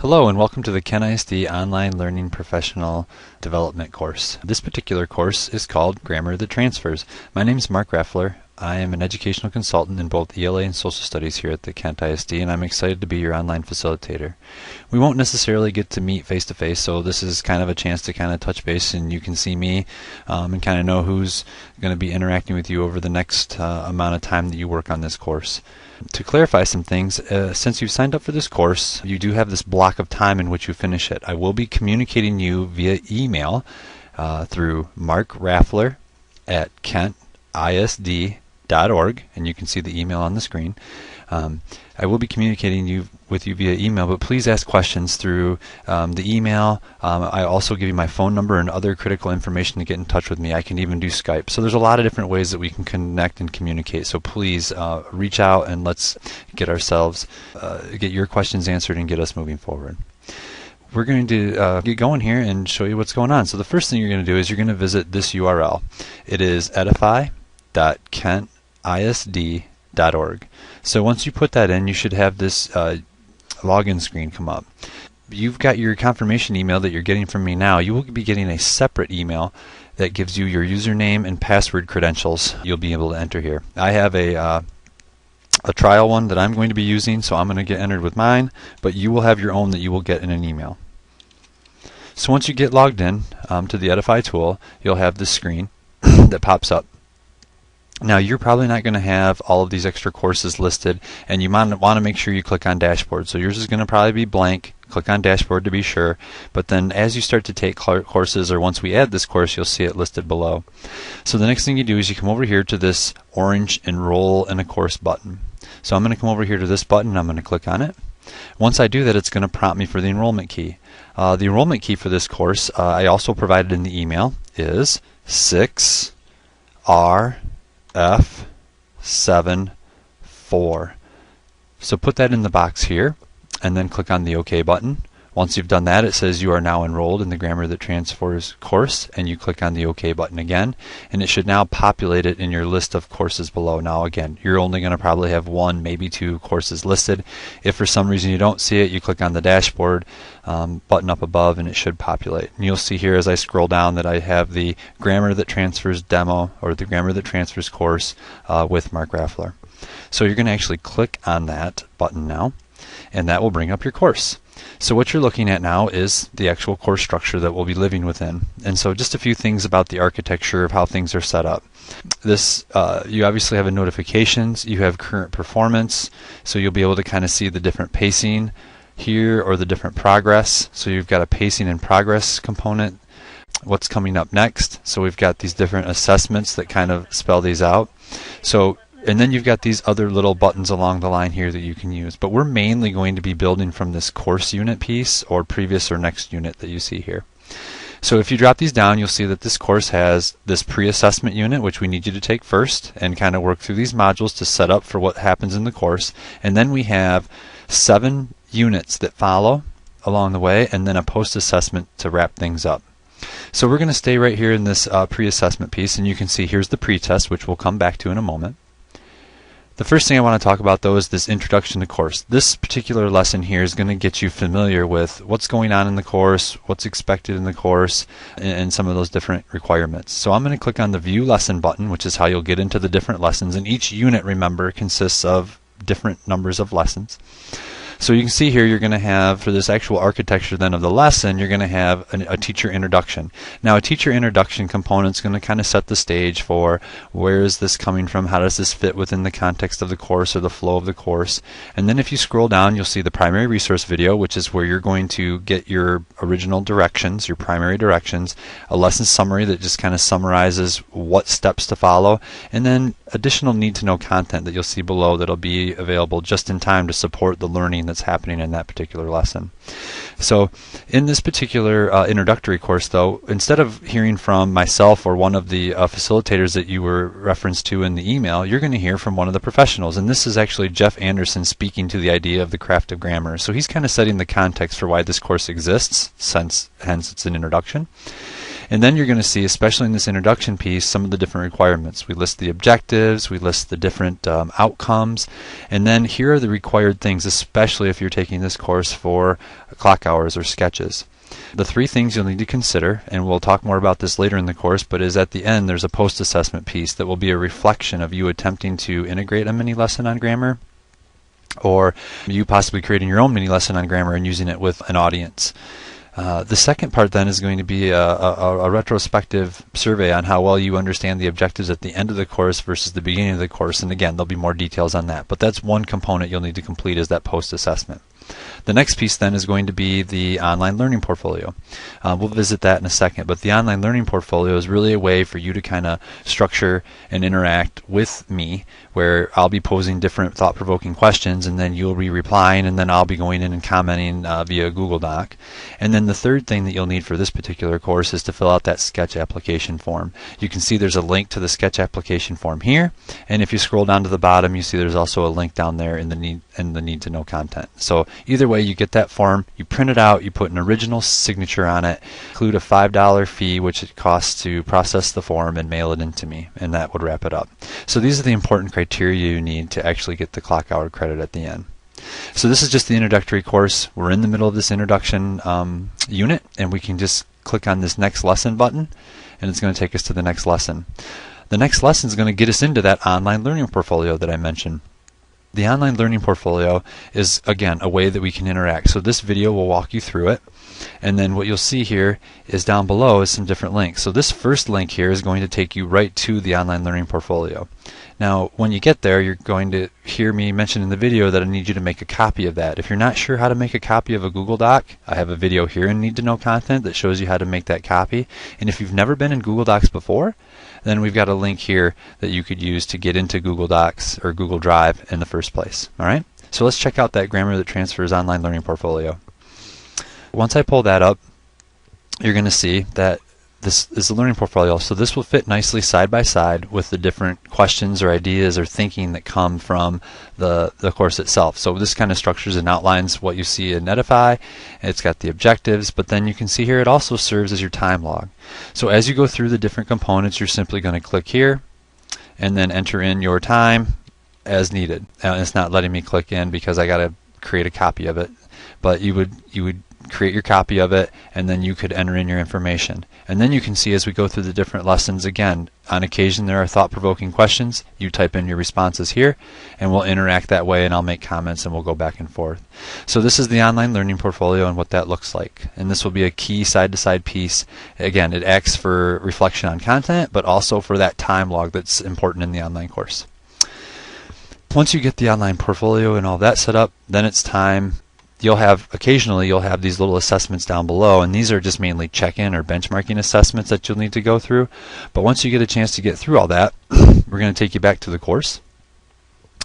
Hello and welcome to the Kent ISD Online Learning Professional Development course. This particular course is called Grammar That Transfers. My name is Mark Raffler. I am an educational consultant in both ELA and social studies here at the Kent ISD, and I'm excited to be your online facilitator. We won't necessarily get to meet face to face, so this is kind of a chance to kind of touch base and you can see me and kind of know who's going to be interacting with you over the next amount of time that you work on this course. To clarify some things, since you've signed up for this course, you do have this block of time in which you finish it. I will be communicating you via email through markraffler@kentisd.org, and you can see the email on the screen. I will be communicating with you via email, but please ask questions through the email. I also give you my phone number and other critical information to get in touch with me. I can even do Skype. So there's a lot of different ways that we can connect and communicate. So please reach out and let's get your questions answered and get us moving forward. We're going to get going here and show you what's going on. So the first thing you're going to do is you're going to visit this URL. It is edify.kentisd.org. So once you put that in, you should have this login screen come up. You've got your confirmation email that you're getting from me now. You will be getting a separate email that gives you your username and password credentials you'll be able to enter here. I have a trial one that I'm going to be using, so I'm going to get entered with mine, but you will have your own that you will get in an email. So once you get logged in to the Edify tool, you'll have this screen that pops up. Now you're probably not going to have all of these extra courses listed, and you want to make sure you click on Dashboard. So yours is going to probably be blank. Click on Dashboard to be sure, but then as you start to take courses, or once we add this course, you'll see it listed below. So the next thing you do is you come over here to this orange Enroll in a Course button. So I'm going to come over here to this button and I'm going to click on it. Once I do that, it's going to prompt me for the enrollment key. The enrollment key for this course, I also provided in the email, is 6RF74. So put that in the box here and then click on the OK button. Once you've done that, it says you are now enrolled in the Grammar That Transfers course, and you click on the OK button again, and it should now populate it in your list of courses below. Now again, you're only going to probably have one, maybe two courses listed. If for some reason you don't see it, you click on the Dashboard button up above and it should populate. And you'll see here as I scroll down that I have the Grammar That Transfers demo, or the Grammar That Transfers course with Mark Raffler. So you're going to actually click on that button now, and that will bring up your course. So what you're looking at now is the actual course structure that we'll be living within. And so just a few things about the architecture of how things are set up. This, you obviously have a notifications, you have current performance, so you'll be able to kind of see the different pacing here, or the different progress. So you've got a pacing and progress component. What's coming up next? So we've got these different assessments that kind of spell these out. And then you've got these other little buttons along the line here that you can use. But we're mainly going to be building from this course unit piece, or previous or next unit that you see here. So if you drop these down, you'll see that this course has this pre-assessment unit, which we need you to take first and kind of work through these modules to set up for what happens in the course. And then we have 7 units that follow along the way, and then a post-assessment to wrap things up. So we're going to stay right here in this pre-assessment piece, and you can see here's the pre-test, which we'll come back to in a moment. The first thing I want to talk about, though, is this introduction to course. This particular lesson here is going to get you familiar with what's going on in the course, what's expected in the course, and some of those different requirements. So I'm going to click on the View Lesson button, which is how you'll get into the different lessons. And each unit, remember, consists of different numbers of lessons. So you can see here you're going to have, for this actual architecture then of the lesson, you're going to have a teacher introduction. Now a teacher introduction component is going to kind of set the stage for where is this coming from, how does this fit within the context of the course or the flow of the course. And then if you scroll down, you'll see the primary resource video, which is where you're going to get your original directions, your primary directions, a lesson summary that just kind of summarizes what steps to follow, and then additional need-to-know content that you'll see below that'll be available just in time to support the learning that's happening in that particular lesson. So in this particular introductory course, though, instead of hearing from myself or one of the facilitators that you were referenced to in the email, you're going to hear from one of the professionals. And this is actually Jeff Anderson speaking to the idea of the craft of grammar. So he's kind of setting the context for why this course exists, hence it's an introduction. And then you're going to see, especially in this introduction piece, some of the different requirements. We list the objectives, we list the different outcomes, and then here are the required things, especially if you're taking this course for clock hours or sketches. The 3 things you'll need to consider, and we'll talk more about this later in the course, but is at the end there's a post-assessment piece that will be a reflection of you attempting to integrate a mini lesson on grammar, or you possibly creating your own mini lesson on grammar and using it with an audience. The second part then is going to be a retrospective survey on how well you understand the objectives at the end of the course versus the beginning of the course, and again there'll be more details on that, but that's one component you'll need to complete, is that post-assessment. The next piece then is going to be the online learning portfolio. We'll visit that in a second, but the online learning portfolio is really a way for you to kind of structure and interact with me, where I'll be posing different thought-provoking questions and then you'll be replying, and then I'll be going in and commenting via Google Doc. And then the third thing that you'll need for this particular course is to fill out that sketch application form. You can see there's a link to the sketch application form here, and if you scroll down to the bottom you see there's also a link down there in the need to know content. So either way, you get that form, you print it out, you put an original signature on it, include a $5 fee which it costs to process the form, and mail it in to me, and that would wrap it up. So these are the important criteria you need to actually get the clock hour credit at the end. So this is just the introductory course. We're in the middle of this introduction unit, and we can just click on this next lesson button, and it's going to take us to the next lesson. The next lesson is going to get us into that online learning portfolio that I mentioned. The online learning portfolio is, again, a way that we can interact. So this video will walk you through it, and then what you'll see here is down below is some different links. So this first link here is going to take you right to the online learning portfolio. Now when you get there, you're going to hear me mention in the video that I need you to make a copy of that. If you're not sure how to make a copy of a Google Doc, I have a video here in Need to Know Content that shows you how to make that copy. And if you've never been in Google Docs before, then we've got a link here that you could use to get into Google Docs or Google Drive in the first place. Alright, so let's check out that Grammar That Transfers online learning portfolio. Once I pull that up, you're going to see that this is the learning portfolio. So this will fit nicely side by side with the different questions or ideas or thinking that come from the course itself. So this kind of structures and outlines what you see in Netify. It's got the objectives, but then you can see here it also serves as your time log. So as you go through the different components, you're simply going to click here and then enter in your time as needed. And it's not letting me click in because I got to create a copy of it, but you would create your copy of it, and then you could enter in your information. And then you can see as we go through the different lessons, again, on occasion there are thought-provoking questions. You type in your responses here, and we'll interact that way, and I'll make comments, and we'll go back and forth. So this is the online learning portfolio and what that looks like. And this will be a key side-to-side piece. Again, it acts for reflection on content, but also for that time log that's important in the online course. Once you get the online portfolio and all that set up, then it's time. Occasionally you'll have these little assessments down below, and these are just mainly check-in or benchmarking assessments that you'll need to go through. But once you get a chance to get through all that, we're going to take you back to the course,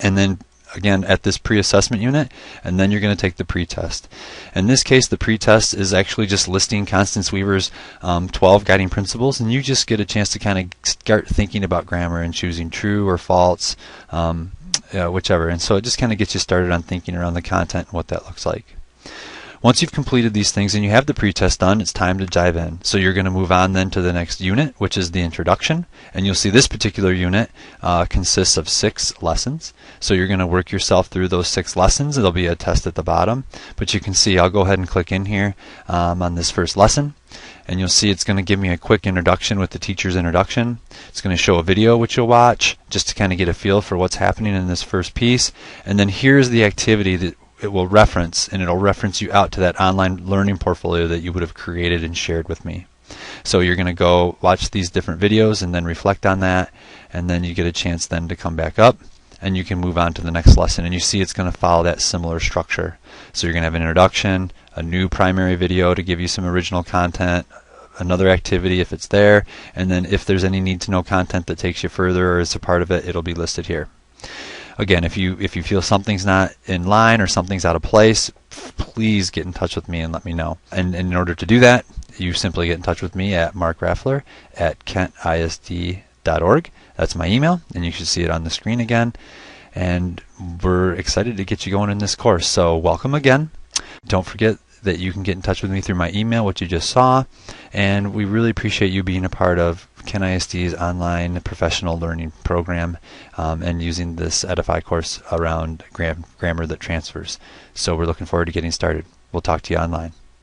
and then again at this pre-assessment unit, and then you're going to take the pre-test. In this case, the pre-test is actually just listing Constance Weaver's 12 guiding principles, and you just get a chance to kind of start thinking about grammar and choosing true or false, whichever. And so it just kind of gets you started on thinking around the content and what that looks like. Once you've completed these things and you have the pre-test done, it's time to dive in. So you're going to move on then to the next unit, which is the introduction. And you'll see this particular unit consists of 6 lessons. So you're going to work yourself through those 6 lessons. There'll be a test at the bottom. But you can see, I'll go ahead and click in here on this first lesson. And you'll see it's going to give me a quick introduction with the teacher's introduction. It's going to show a video which you'll watch just to kind of get a feel for what's happening in this first piece. And then here's the activity that it will reference, and it'll reference you out to that online learning portfolio that you would have created and shared with me. So you're going to go watch these different videos and then reflect on that, and then you get a chance then to come back up and you can move on to the next lesson. And you see it's going to follow that similar structure. So you're going to have an introduction, a new primary video to give you some original content, another activity if it's there, and then if there's any need to know content that takes you further or is a part of it, it'll be listed here. Again, if you feel something's not in line or something's out of place, please get in touch with me and let me know. And in order to do that, you simply get in touch with me at markraffler@kentisd.org. That's my email, and you should see it on the screen again. And we're excited to get you going in this course. So welcome again. Don't forget that you can get in touch with me through my email, which you just saw, and we really appreciate you being a part of Kent ISD's online professional learning program and using this Edify course around grammar that transfers. So we're looking forward to getting started. We'll talk to you online.